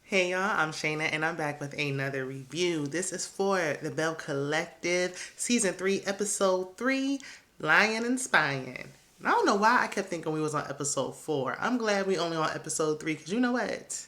Hey y'all, I'm Shayna and I'm back with another review. This is for the Belle Collective, Season 3, Episode 3, Lying and Spying. I don't know why I kept thinking we was on Episode 4. I'm glad we only on Episode 3 because you know what?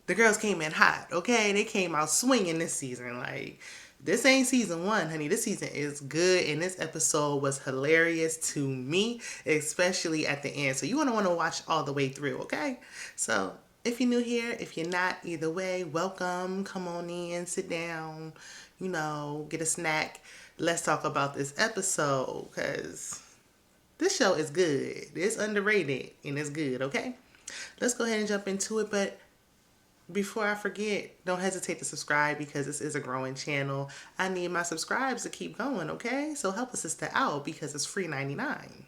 The girls came in hot, okay? They came out swinging this season. Like, this ain't Season 1, honey. This season is good and this episode was hilarious to me, especially at the end. So you're going to want to watch all the way through, okay? So if you're new here, if you're not, either way, welcome. Come on in, sit down, get a snack. Let's talk about this episode because this show is good. It's underrated and it's good, okay? Let's go ahead and jump into it. But before I forget, don't hesitate to subscribe because this is a growing channel. I need my subscribes to keep going, okay? So help a sister out because it's free 99.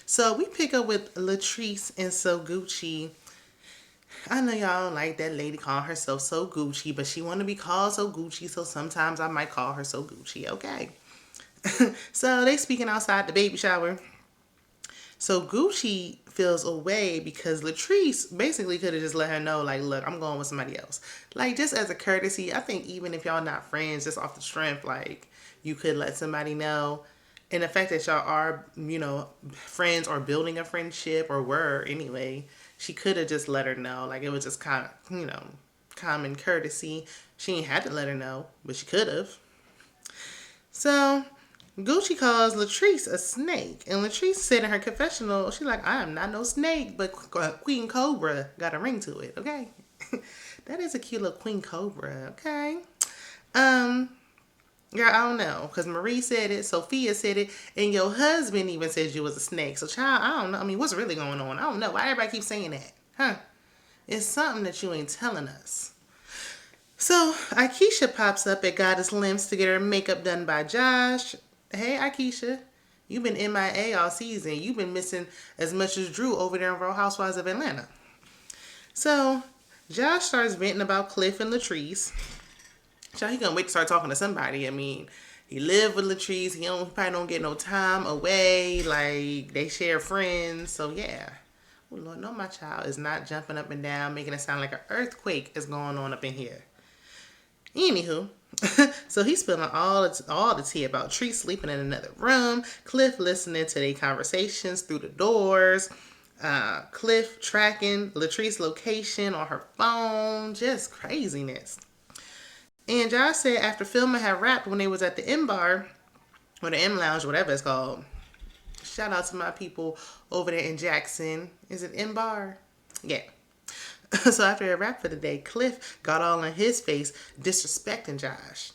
So we pick up with Latrice and So Gucci. I know y'all don't like that lady calling herself So Gucci, but she want to be called So Gucci, so sometimes I might call her So Gucci, okay? So they speaking outside the baby shower. So Gucci feels away because Latrice basically could have just let her know, like, look, I'm going with somebody else. Like, just as a courtesy, I think even if y'all not friends, just off the strength, like, you could let somebody know. And the fact that y'all are, friends or building a friendship or were anyway, she could have just let her know. Like, it was just kind of, common courtesy. She ain't had to let her know, but she could have. So Gucci calls Latrice a snake, and Latrice said in her confessional, she's like, I am not no snake, but Queen Cobra got a ring to it, okay? That is a cute little Queen Cobra, okay? Girl, I don't know, because Marie said it, Sophia said it, and your husband even said you was a snake. So, child, I don't know. I mean, what's really going on? I don't know. Why everybody keeps saying that? Huh? It's something that you ain't telling us. So, Akeisha pops up at Goddess Limbs to get her makeup done by Josh. Hey, Akeisha. You've been MIA all season. You've been missing as much as Drew over there in Real Housewives of Atlanta. So, Josh starts venting about Cliff and Latrice. So he gonna wait to start talking to somebody. I mean, he lived with Latrice. He probably don't get no time away. Like, they share friends. So, yeah. Oh, Lord, no, my child is not jumping up and down, making it sound like an earthquake is going on up in here. Anywho, so he's spilling all the tea about Tree sleeping in another room, Cliff listening to their conversations through the doors, Cliff tracking Latrice's location on her phone, just craziness. And Josh said after filming had wrapped when they was at the M Bar, or the M Lounge, whatever it's called. Shout out to my people over there in Jackson. Is it M Bar? Yeah. So after a wrap for the day, Cliff got all in his face, disrespecting Josh.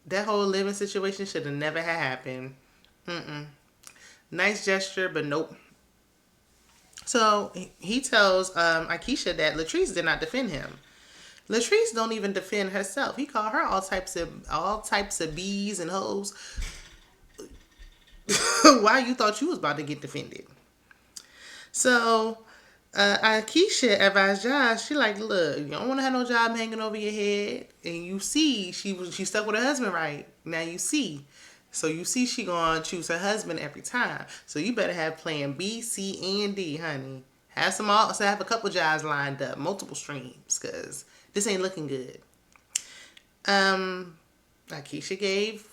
That whole living situation should have never had happened. Nice gesture, but nope. So he tells Akeisha that Latrice did not defend him. Latrice don't even defend herself. He called her all types of bees and hoes. Why you thought you was about to get defended? So Akeisha advised Josh, she like, look, you don't want to have no job hanging over your head. And you see, she stuck with her husband, right? Now you see. So you see she gonna choose her husband every time. So you better have plan B, C, and D, honey. Have a couple jobs lined up, multiple streams, because this ain't looking good. Akeisha gave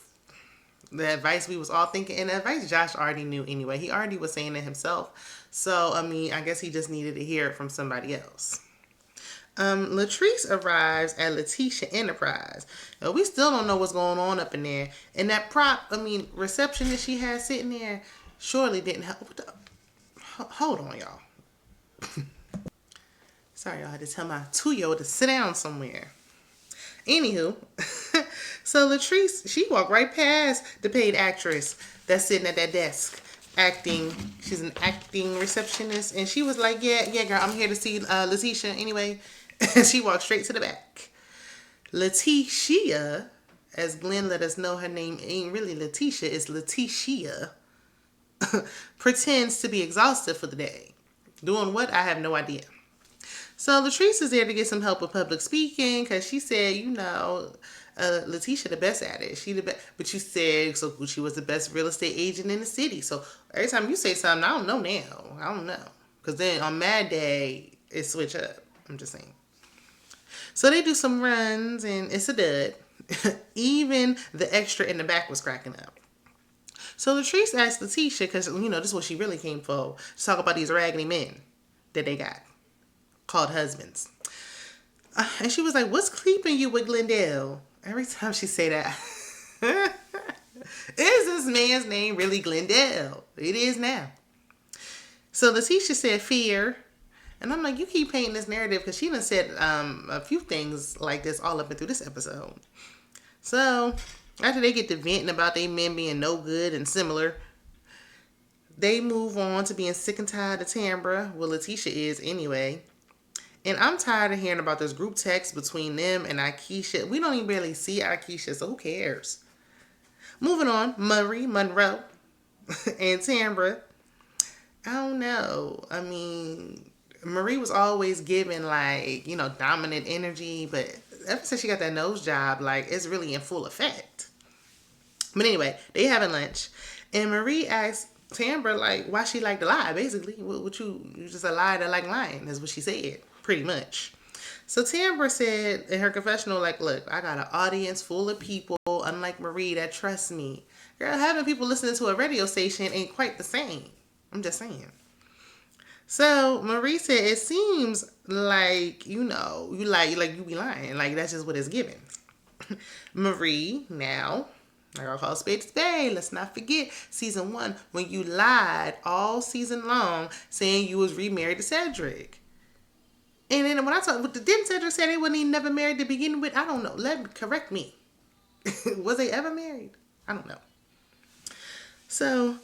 the advice we was all thinking, and the advice Josh already knew anyway. He already was saying it himself. So, I mean, I guess he just needed to hear it from somebody else. Latrice arrives at Latisha Enterprise. We still don't know what's going on up in there. And that receptionist she had sitting there surely didn't help. Hold on, y'all. Sorry, y'all. I had to tell my 2-year-old to sit down somewhere. Anywho, so Latrice, she walked right past the paid actress that's sitting at that desk acting. She's an acting receptionist, and she was like, yeah, girl, I'm here to see Latisha anyway. And she walked straight to the back. Latisha, as Glen let us know, her name ain't really Latisha, it's Latisha, pretends to be exhausted for the day. Doing what? I have no idea. So Latrice is there to get some help with public speaking because she said, Latisha the best at it. She the best, but you said so Gucci was the best real estate agent in the city. So every time you say something, I don't know now. I don't know because then on Mad Day, it switch up. I'm just saying. So they do some runs and it's a dud. Even the extra in the back was cracking up. So Latrice asked Latisha, because, this is what she really came for, to talk about these raggedy men that they got, called husbands. And she was like, what's keeping you with Glendale? Every time she say that, is this man's name really Glendale? It is now. So Latisha said fear. And I'm like, you keep painting this narrative, because she done said a few things like this all up and through this episode. So after they get to venting about they men being no good and similar, they move on to being sick and tired of tamnbra. Well, Latisha is anyway. And I'm tired of hearing about this group text between them and Akeisha. We don't even barely see Akeisha, so who cares? Moving on, Marie Monroe and tamnbra. I don't know. I mean, Marie was always giving, like, dominant energy, but ever since she got that nose job, like, it's really in full effect. But anyway, they having lunch, and Marie asked tamnbra, like, why she like to lie, basically. What you just a liar that like lying, is what she said, pretty much. So tamnbra said in her confessional, like, look, I got an audience full of people, unlike Marie, that trust me. Girl, having people listening to a radio station ain't quite the same. I'm just saying. So Marie said, it seems like, you be lying. Like, that's just what it's given. Marie, now, I gotta call spade to spade. Let's not forget season 1 when you lied all season long saying you was remarried to Cedric. And then when I talk, didn't Cedric say they wasn't even never married to begin with? I don't know. Correct me. Was they ever married? I don't know. So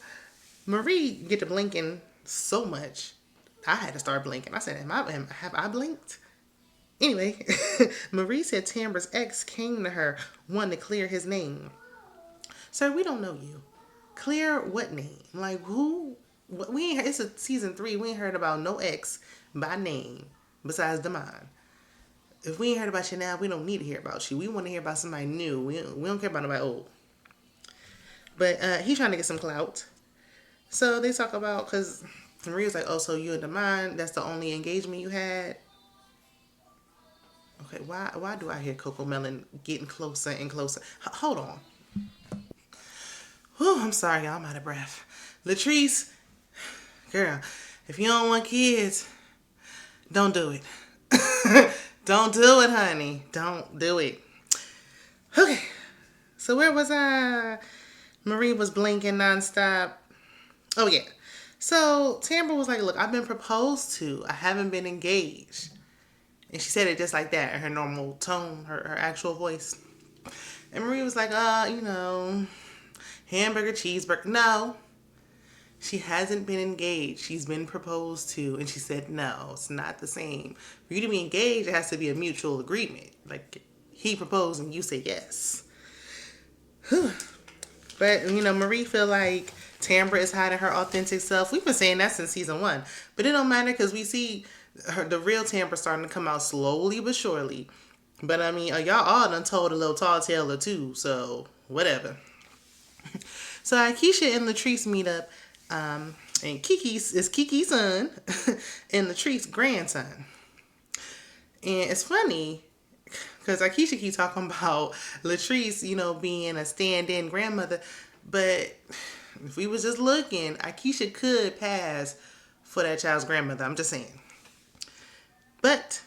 Marie get to blinking so much, I had to start blinking. I said, have I blinked? Anyway, Marie said tamnbra's ex came to her wanting to clear his name. Sir, we don't know you. Clear what name? Like, who? We ain't. It's a season 3. We ain't heard about no ex by name besides Damon. If we ain't heard about you now, we don't need to hear about you. We want to hear about somebody new. We don't care about nobody old. But he's trying to get some clout. So they talk about, because Marie was like, oh, so you and Damon, that's the only engagement you had? Okay, why do I hear Coco Melon getting closer and closer? Hold on. Whew, I'm sorry, y'all. I'm out of breath. Latrice, girl, if you don't want kids, don't do it. Don't do it, honey. Don't do it. Okay, so where was I? Marie was blinking nonstop. Oh, yeah. So tamnbra was like, look, I've been proposed to. I haven't been engaged. And she said it just like that, in her normal tone, her actual voice. And Marie was like, hamburger, cheeseburger. No, she hasn't been engaged. She's been proposed to. And she said, no, it's not the same. For you to be engaged, it has to be a mutual agreement. Like, he proposed and you say yes. Whew. But, Marie feel like tamnbra is hiding her authentic self. We've been saying that since season 1. But it don't matter, because we see the real tamnbra starting to come out slowly but surely. But, I mean, y'all all done told a little tall tale or two. So, whatever. So Akeisha and Latrice meet up, and Kiki's son and Latrice's grandson. And it's funny, because Akeisha keeps talking about Latrice, being a stand-in grandmother. But if we was just looking, Akeisha could pass for that child's grandmother. I'm just saying. But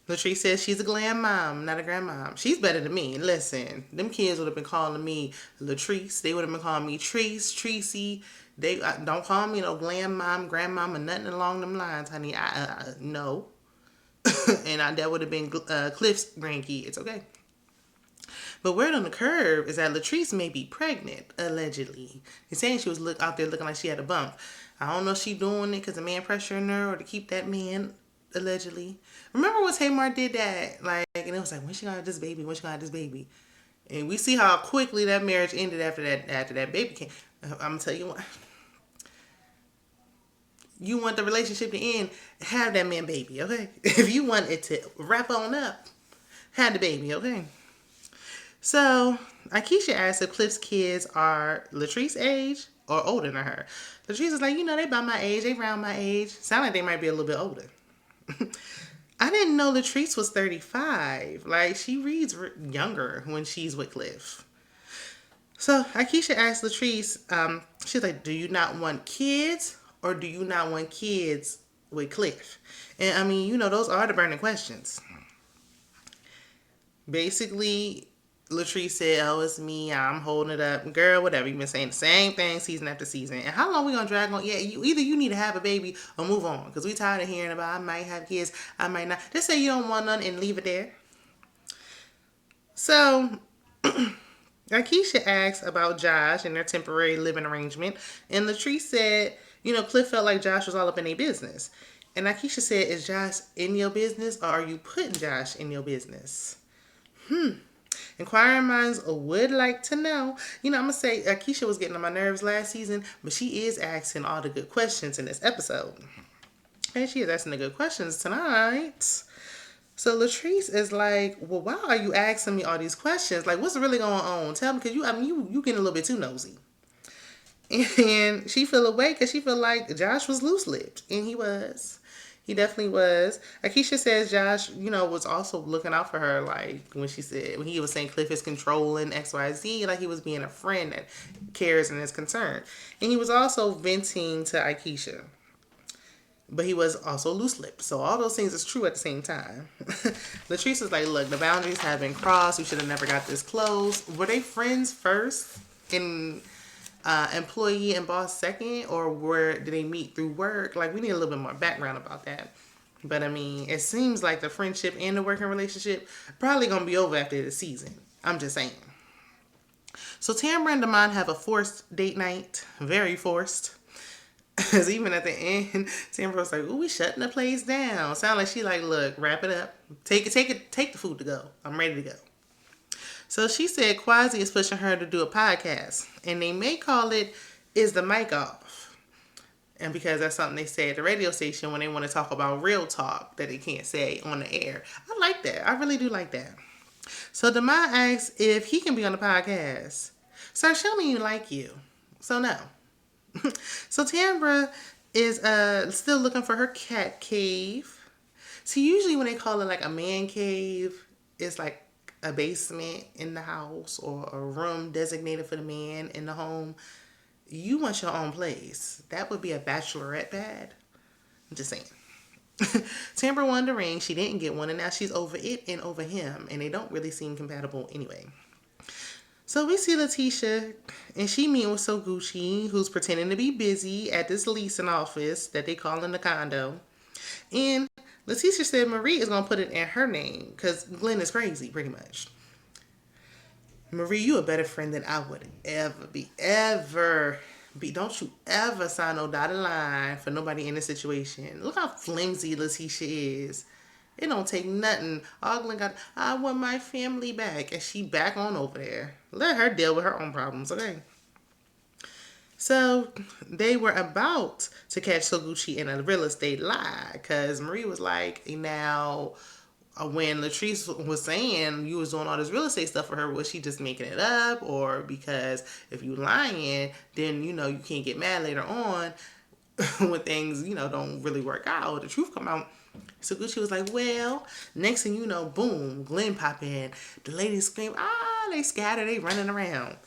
Latrice says she's a glam mom, not a grandmom. She's better than me. Listen, them kids would have been calling me Latrice. They would have been calling me Treese, Treacy. They don't call me no glam mom, grandmom, or nothing along them lines, honey. No. And that would have been Cliff's grandkids, okay? But word on the curve is that Latrice may be pregnant, allegedly. He's saying she was out there looking like she had a bump. I don't know if she's doing it because the man pressuring her or to keep that man, allegedly. Remember when Tamar did that? Like, and it was like, when she gonna have this baby? When she gonna have this baby? And we see how quickly that marriage ended after that baby came. I'm gonna tell you what. You want the relationship to end, have that man baby, okay? If you want it to wrap on up, have the baby, okay? So, Akeisha asked if Cliff's kids are Latrice's age or older than her. Latrice is like, they about my age, they around my age. Sound like they might be a little bit older. I didn't know Latrice was 35. Like, she reads younger when she's with Cliff. So Akeisha asked Latrice, she's like, do you not want kids or do you not want kids with Cliff? And I mean, those are the burning questions. Basically, Latrice said, oh, it's me. I'm holding it up. Girl, whatever. You've been saying the same thing season after season. And how long we going to drag on? Yeah, either you need to have a baby or move on. Because we tired of hearing about I might have kids, I might not. Just say you don't want none and leave it there. So, Akeisha asked about Josh and their temporary living arrangement. And Latrice said, Cliff felt like Josh was all up in their business. And Akeisha said, is Josh in your business or are you putting Josh in your business? Inquiring minds would like to know. I'm going to say Akeisha was getting on my nerves last season, but she is asking all the good questions in this episode. And she is asking the good questions tonight. So Latrice is like, well, why are you asking me all these questions? Like, what's really going on? Tell me, because you getting a little bit too nosy. And she feel away because she feel like Josh was loose-lipped. And he was. He definitely was. Akeisha says Josh, was also looking out for her, like when he was saying Cliff is controlling XYZ, like he was being a friend that cares and is concerned. And he was also venting to Akeisha. But he was also loose-lipped. So all those things is true at the same time. Latrice is like, look, the boundaries have been crossed. We should have never got this close. Were they friends first in employee and boss second, or did they meet through work? Like, we need a little bit more background about that. But I mean, it seems like the friendship and the working relationship probably gonna be over after the season. I'm just saying. So Tamra and Damon have a forced date night, very forced. Because even at the end, Tamra was like, "Ooh, we shutting the place down." Sound like she like, look, wrap it up, take the food to go. I'm ready to go. So she said Quasi is pushing her to do a podcast. And they may call it Is the Mic Off? And because that's something they say at the radio station when they want to talk about real talk that they can't say on the air. I like that. I really do like that. So Damon asks if he can be on the podcast. Sir, she don't even like you. So no. So Tambra is still looking for her cat cave. See, usually when they call it like a man cave, it's like a basement in the house or a room designated for the man in the home. You want your own place. That would be a bachelorette pad. I'm just saying. Tambra wanted a ring. She didn't get one, and now she's over it and over him, and they don't really seem compatible anyway. So we see Latisha, and she meeting with So Gucci, who's pretending to be busy at this leasing office that they call in the condo. And Latisha said Marie is going to put it in her name because Glen is crazy, pretty much. Marie, you a better friend than I would ever be. Ever be. Don't you ever sign no dotted line for nobody in this situation. Look how flimsy Latisha is. It don't take nothing. All Glen got, I want my family back. And she back on over there. Let her deal with her own problems, okay? So they were about to catch Soguchi in a real estate lie because Marie was like, now, when Latrice was saying you was doing all this real estate stuff for her, was she just making it up? Or because if you lying, then, you can't get mad later on when things, don't really work out. The truth come out. So Gucci was like, well, next thing you know, boom, Glen pop in. The ladies scream, they scatter, they running around.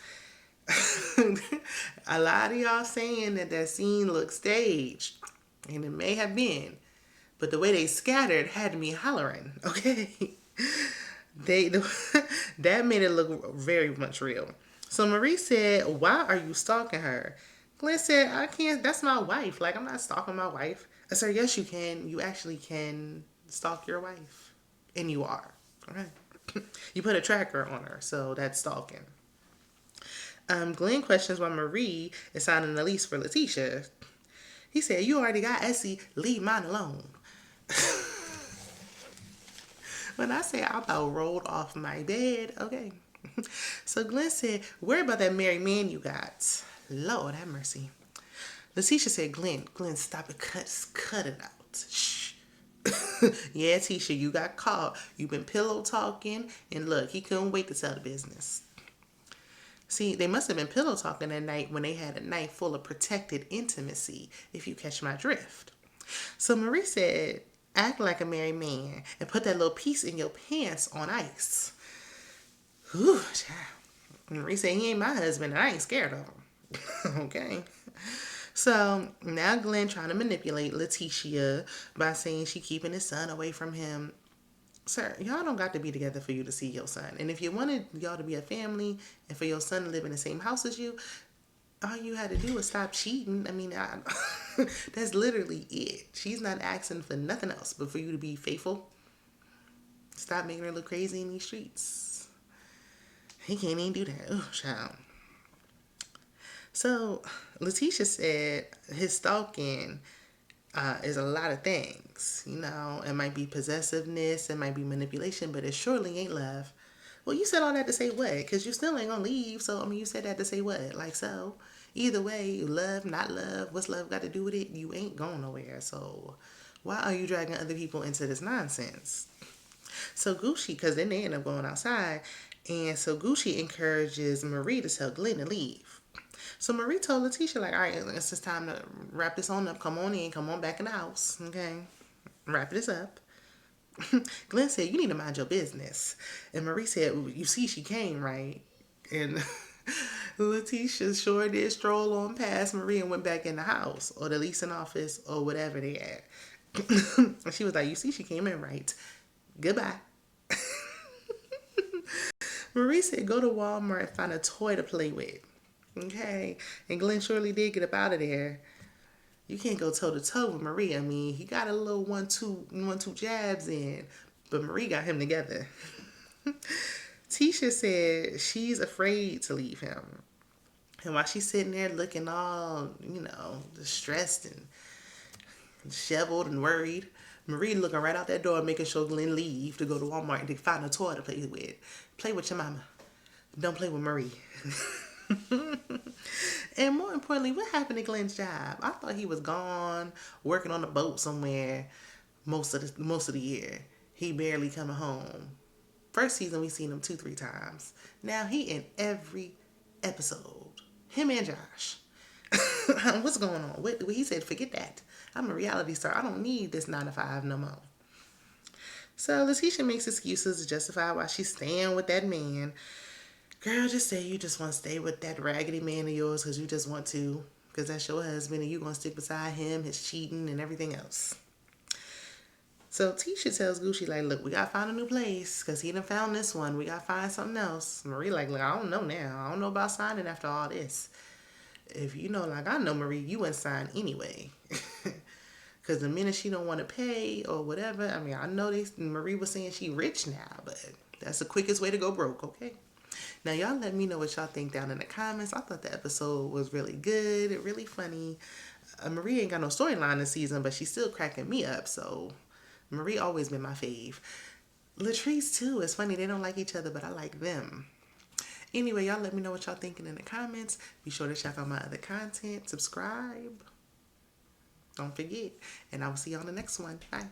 A lot of y'all saying that scene looked staged. And it may have been. But the way they scattered had me hollering, okay? That made it look very much real. So Marie said, why are you stalking her? Glen said, I can't, that's my wife. Like, I'm not stalking my wife. I said, yes, you can. You actually can stalk your wife. And you are. Okay. You put a tracker on her, so that's stalking. Glen questions why Marie is signing the lease for Latisha. He said, you already got Essie, leave mine alone. When I say I about rolled off my bed, okay. So Glen said, worry about that married man you got. Lord have mercy. Latisha said, Glen, stop it. Cut it out. Shh. Yeah, Tisha, you got caught. You've been pillow talking. And look, he couldn't wait to tell the business. See, they must have been pillow talking that night when they had a night full of protected intimacy, if you catch my drift. So Marie said, Act like a married man and put that little piece in your pants on ice. Whew, child. Marie said he ain't my husband and I ain't scared of him. Okay. So now Glen trying to manipulate Latisha by saying she keeping his son away from him. Sir, y'all don't got to be together for you to see your son. And if you wanted y'all to be a family and for your son to live in the same house as you, all you had to do was stop cheating. I mean, that's literally it. She's not asking for nothing else but for you to be faithful. Stop making her look crazy in these streets. He can't even do that. Oh, child. So, Latisha said his stalking is a lot of things. You know, it might be possessiveness, it might be manipulation, but it surely ain't love. Well, you said all that to say what? Because you still ain't gonna leave. So, I mean, you said that to say what? Like, so, either way, love, not love, what's love got to do with it? You ain't going nowhere. So, why are you dragging other people into this nonsense? So, Gucci, because then they end up going outside. And so, Gucci encourages Marie to tell Glen to leave. So Marie told Latisha, like, all right, it's just time to wrap this on up. Come on in. Come on back in the house. Okay. Wrap this up. Glen said, you need to mind your business. And Marie said, well, you see, she came, right? And Latisha sure did stroll on past Marie and went back in the house or the leasing office or whatever they had. And she was like, you see, she came in, right? Goodbye. Marie said, go to Walmart and find a toy to play with. Okay. And Glen surely did get up out of there. You can't go toe to toe with Marie. I mean, he got a little 1-2 jabs in, but Marie got him together. Tisha said she's afraid to leave him. And while she's sitting there looking all, distressed and disheveled and worried, Marie looking right out that door, making sure Glen leave to go to Walmart to find a toy to play with. Play with your mama. Don't play with Marie. And more importantly, what happened to Glen's job? I thought he was gone, working on a boat somewhere most of the year. He barely coming home. First season we seen him 2-3 times. Now he in every episode. Him and Josh. What's going on? He said, forget that. I'm a reality star. I don't need this 9 to 5 no more. So Latisha makes excuses to justify why she's staying with that man. Girl, just say you just want to stay with that raggedy man of yours because you just want to. Because that's your husband and you're going to stick beside him, his cheating and everything else. So Tisha tells Gucci, like, look, we got to find a new place because he done found this one. We got to find something else. Marie, like, look, I don't know now. I don't know about signing after all this. If you know, like I know, Marie, you wouldn't sign anyway. Because the minute she don't want to pay or whatever, I mean, I know Marie was saying she rich now, but that's the quickest way to go broke, okay? Now, y'all let me know what y'all think down in the comments. I thought the episode was really good, really funny. Marie ain't got no storyline this season, but she's still cracking me up, so Marie always been my fave. Latrice, too. It's funny, they don't like each other, but I like them. Anyway, y'all let me know what y'all thinking in the comments. Be sure to check out my other content. Subscribe. Don't forget. And I will see you on the next one. Bye.